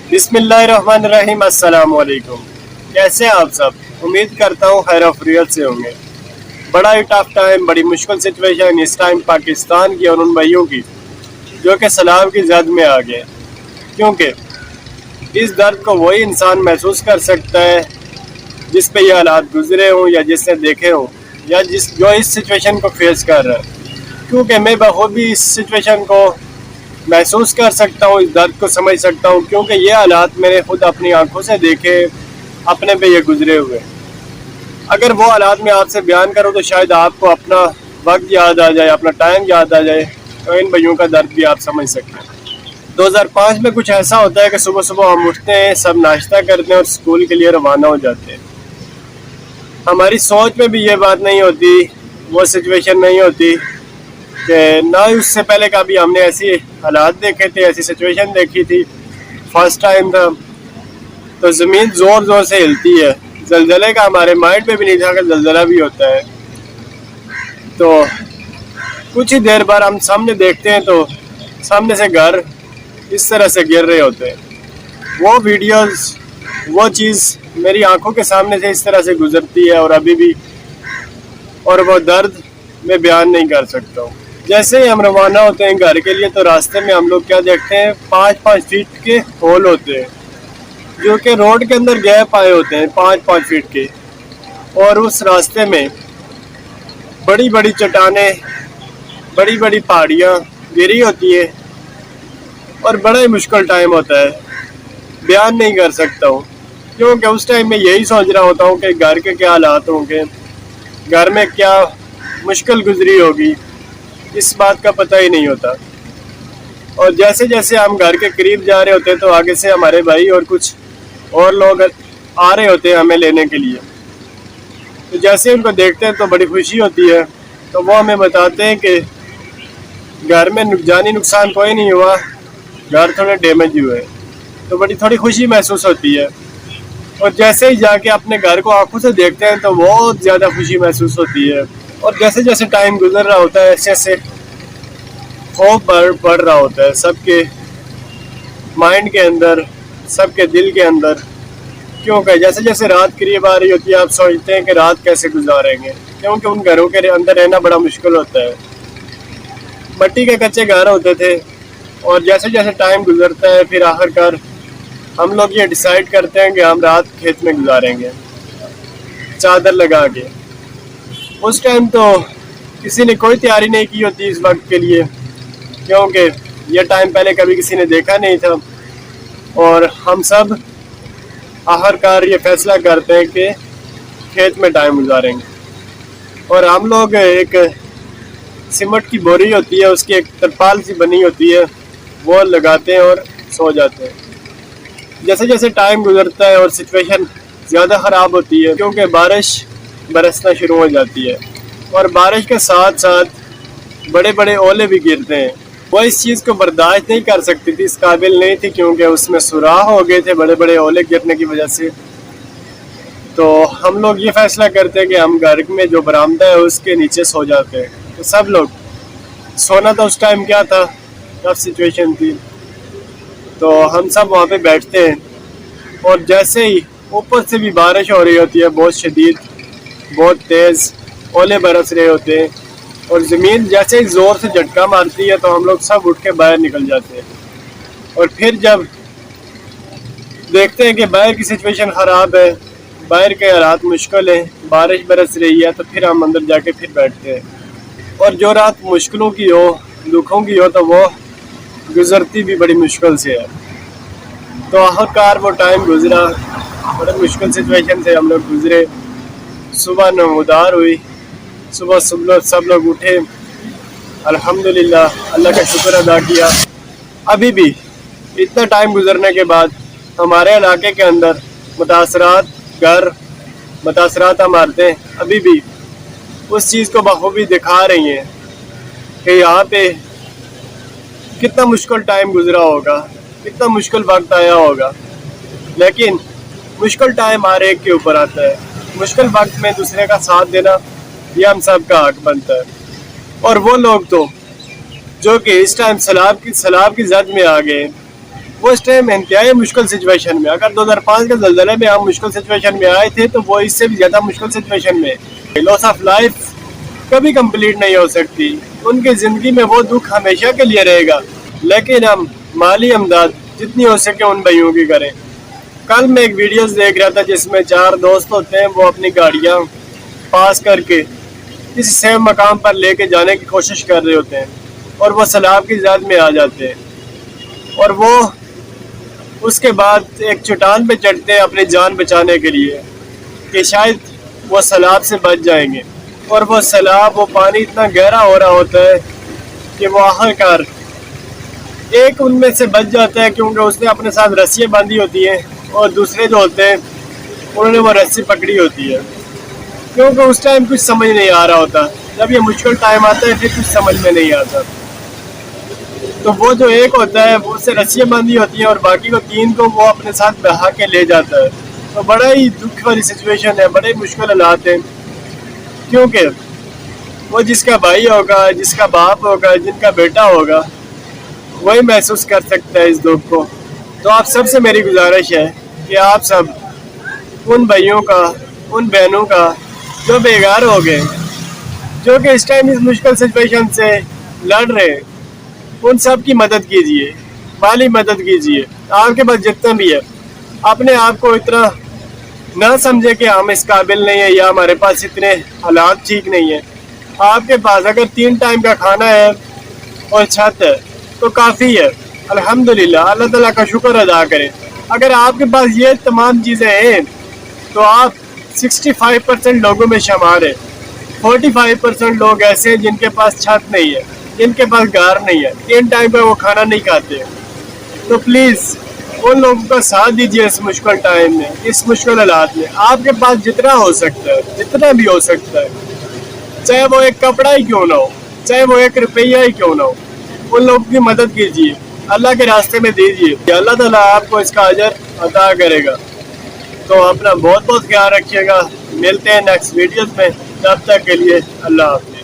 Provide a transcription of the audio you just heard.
बिस्मिल्लाहिर्रहमानिर्रहीम। अस्सलाम वालेकुम। कैसे हैं आप सब? उम्मीद करता हूँ खैर अफरियत से होंगे। बड़ा ही टफ टाइम, बड़ी मुश्किल सिचुएशन इस टाइम पाकिस्तान की और उन भाइयों की जो कि सैलाब की जद में आ गए, क्योंकि इस दर्द को वही इंसान महसूस कर सकता है जिस पे ये हालात गुजरे हों या जिसने देखे हों या जो इस सिचुएशन को फेस कर रहा है। क्योंकि मैं बखूबी इस सिचुएशन को महसूस कर सकता हूँ, इस दर्द को समझ सकता हूँ, क्योंकि ये हालात मैंने खुद अपनी आंखों से देखे, अपने पे ये गुजरे हुए। अगर वो हालात मैं आपसे बयान करूँ तो शायद आपको अपना वक्त याद आ जाए, अपना टाइम याद आ जाए, तो इन भाइयों का दर्द भी आप समझ सकते हैं। 2005 में कुछ ऐसा होता है कि सुबह सुबह हम उठते हैं, सब नाश्ता करते हैं और स्कूल के लिए रवाना हो जाते हैं। हमारी सोच में भी ये बात नहीं होती, वो सिचुएशन नहीं होती कि ना उससे पहले कभी हमने ऐसी हालात देखे थे, ऐसी सिचुएशन देखी थी। फर्स्ट टाइम था तो ज़मीन ज़ोर ज़ोर से हिलती है। ज़लज़ले का हमारे माइंड में भी नहीं था कि ज़लज़ला भी होता है। तो कुछ ही देर बाद हम सामने देखते हैं तो सामने से घर इस तरह से गिर रहे होते हैं। वो वीडियोस, वो चीज़ मेरी आंखों के सामने से इस तरह से गुजरती है और अभी भी, और वो दर्द मैं बयान नहीं कर सकता हूँ। जैसे ही हम रवाना होते हैं घर के लिए तो रास्ते में हम लोग क्या देखते हैं, 5-5 फीट के होल होते हैं जो कि रोड के अंदर गैप आए होते हैं 5-5 फीट के। और उस रास्ते में बड़ी बड़ी चट्टानें, बड़ी बड़ी पहाड़ियाँ गिरी होती हैं और बड़ा ही मुश्किल टाइम होता है, बयान नहीं कर सकता हूँ। क्योंकि उस टाइम में यही सोच रहा होता हूँ कि घर के क्या हालात होंगे, घर में क्या मुश्किल गुजरी होगी, इस बात का पता ही नहीं होता। और जैसे जैसे हम घर के करीब जा रहे होते हैं तो आगे से हमारे भाई और कुछ और लोग आ रहे होते हैं हमें लेने के लिए। तो जैसे उनको देखते हैं तो बड़ी खुशी होती है, तो वो हमें बताते हैं कि घर में जानी नुकसान कोई नहीं हुआ, घर थोड़े डैमेज हुए, तो बड़ी थोड़ी खुशी महसूस होती है। और जैसे ही जाके अपने घर को आंखों से देखते हैं तो बहुत ज़्यादा खुशी महसूस होती है। और जैसे जैसे टाइम गुजर रहा होता है ऐसे ऐसे खौफ बढ़ रहा होता है सबके माइंड के अंदर, सबके दिल के अंदर। क्योंकि जैसे जैसे रात करीब आ रही होती है आप सोचते हैं कि रात कैसे गुजारेंगे, क्योंकि उन घरों के अंदर रहना बड़ा मुश्किल होता है। मिट्टी के कच्चे घर होते थे और जैसे जैसे टाइम गुजरता है फिर आखिरकार हम लोग ये डिसाइड करते हैं कि हम रात खेत में गुजारेंगे चादर लगा के। उस टाइम तो किसी ने कोई तैयारी नहीं की होती इस वक्त के लिए, क्योंकि यह टाइम पहले कभी किसी ने देखा नहीं था। और हम सब आखिरकार ये फैसला करते हैं कि खेत में टाइम गुजारेंगे। और हम लोग एक सीमेंट की बोरी होती है, उसकी एक तरपाल सी बनी होती है, वो लगाते हैं और सो जाते हैं। जैसे जैसे टाइम गुजरता है और सिचुएशन ज़्यादा ख़राब होती है, क्योंकि बारिश बरसना शुरू हो जाती है और बारिश के साथ साथ बड़े बड़े ओले भी गिरते हैं। वो इस चीज़ को बर्दाश्त नहीं कर सकती थी, इस काबिल नहीं थी, क्योंकि उसमें सुराख हो गए थे बड़े बड़े ओले गिरने की वजह से। तो हम लोग ये फैसला करते हैं कि हम घर में जो बरामदा है उसके नीचे सो जाते हैं। तो सब लोग सोना, तो उस टाइम क्या था, टफ सिचुएशन थी, तो हम सब वहाँ पे बैठते हैं। और जैसे ही ऊपर से भी बारिश हो रही होती है, बहुत शदीद, बहुत तेज़ ओले बरस रहे होते हैं और ज़मीन जैसे ही ज़ोर से झटका मारती है तो हम लोग सब उठ के बाहर निकल जाते हैं। और फिर जब देखते हैं कि बाहर की सिचुएशन ख़राब है, बाहर के हालात मुश्किल हैं, बारिश बरस रही है, तो फिर हम अंदर जाके फिर बैठते हैं। और जो रात मुश्किलों की हो, दुखों की हो, तो वो गुज़रती भी बड़ी मुश्किल से है। तो आखिरकार वो टाइम गुज़रा, बड़े मुश्किल सिचुएशन से हम लोग गुज़रे। सुबह नमदार हुई, सुबह सब लोग उठे, अल्हम्दुलिल्लाह अल्लाह का शुक्र अदा किया। अभी भी इतना टाइम गुजरने के बाद हमारे इलाके के अंदर मुतासरात घर, मुतासरात इमारतें अभी भी उस चीज़ को बखूबी दिखा रही हैं कि यहाँ पे कितना मुश्किल टाइम गुजरा होगा, कितना मुश्किल वक्त आया होगा। लेकिन मुश्किल टाइम हर एक के ऊपर आता है, मुश्किल वक्त में दूसरे का साथ देना ये हम सब का हक बनता है। और वो लोग तो जो कि इस टाइम सैलाब की जद में आ गए, وہ اس ٹائم انتہائی مشکل سچویشن میں. اگر 2005 کے زلزلے میں ہم مشکل سچویشن میں آئے تھے تو وہ اس سے بھی زیادہ مشکل سچویشن میں. لاس آف لائف کبھی کمپلیٹ نہیں ہو سکتی. ان کی زندگی میں وہ دکھ ہمیشہ کے لیے رہے گا. لیکن ہم مالی امداد جتنی ہو سکے ان بھائیوں کی کریں. کل میں ایک ویڈیوز دیکھ رہا تھا جس میں 4 دوست ہوتے ہیں, وہ اپنی گاڑیاں پاس کر کے کسی سیف مقام پر لے کے جانے کی کوشش کر رہے ہوتے ہیں اور وہ سیلاب کی زد میں آ جاتے ہیں, اور وہ اس کے بعد ایک چٹان پہ چڑھتے ہیں اپنی جان بچانے کے لیے کہ شاید وہ سیلاب سے بچ جائیں گے. اور وہ سیلاب, وہ پانی اتنا گہرا ہو رہا ہوتا ہے کہ وہ آخرکار ایک ان میں سے بچ جاتا ہے کیونکہ اس نے اپنے ساتھ رسیاں باندھی ہوتی ہیں, اور دوسرے جو ہوتے ہیں انہوں نے وہ رسی پکڑی ہوتی ہے, کیونکہ اس ٹائم کچھ سمجھ نہیں آ رہا ہوتا. جب یہ مشکل ٹائم آتا ہے پھر کچھ سمجھ میں نہیں آتا. تو وہ جو ایک ہوتا ہے وہ اس سے رسیاں باندھی ہوتی ہیں اور باقی کو 3 کو وہ اپنے ساتھ بہا کے لے جاتا ہے. تو بڑا ہی دکھ والی سچویشن ہے, بڑے ہی مشکل حالات ہیں, کیونکہ وہ جس کا بھائی ہوگا, جس کا باپ ہوگا, جن کا بیٹا ہوگا, وہی محسوس کر سکتا ہے اس دکھ کو. تو آپ سب سے میری گزارش ہے کہ آپ سب ان بھائیوں کا, ان بہنوں کا جو بیگار ہو گئے, جو کہ اس ٹائم اس مشکل سچویشن سے لڑ رہے ہیں, ان سب کی مدد کیجیے, مالی مدد کیجیے. آپ کے پاس جتنا بھی ہے, اپنے آپ کو اتنا نہ سمجھے کہ ہم اس قابل نہیں ہیں یا ہمارے پاس اتنے حالات ٹھیک نہیں ہیں. آپ کے پاس اگر 3 ٹائم کا کھانا ہے اور چھت ہے تو کافی ہے. الحمدللہ, اللہ تعالیٰ کا شکر ادا کریں. اگر آپ کے پاس یہ تمام چیزیں ہیں تو آپ 65% لوگوں میں شمار ہیں. 45% لوگ ایسے ہیں جن کے پاس چھت نہیں ہے, جن کے پاس گھر نہیں ہے, 3 ٹائم پہ وہ کھانا نہیں کھاتے. تو پلیز ان لوگوں کا ساتھ دیجیے اس مشکل ٹائم میں, اس مشکل حالات میں. آپ کے پاس جتنا ہو سکتا ہے, جتنا بھی ہو سکتا ہے, چاہے وہ ایک کپڑا ہی کیوں نہ ہو, چاہے وہ 1 روپیہ ہی کیوں نہ ہو, ان لوگوں کی مدد کیجیے, اللہ کے راستے میں دیجیے. اللہ تعالیٰ آپ کو اس کا اجر عطا کرے گا. تو اپنا بہت بہت خیال رکھیے گا. ملتے ہیں نیکسٹ ویڈیوز میں, تب تک کے لیے اللہ حافظ.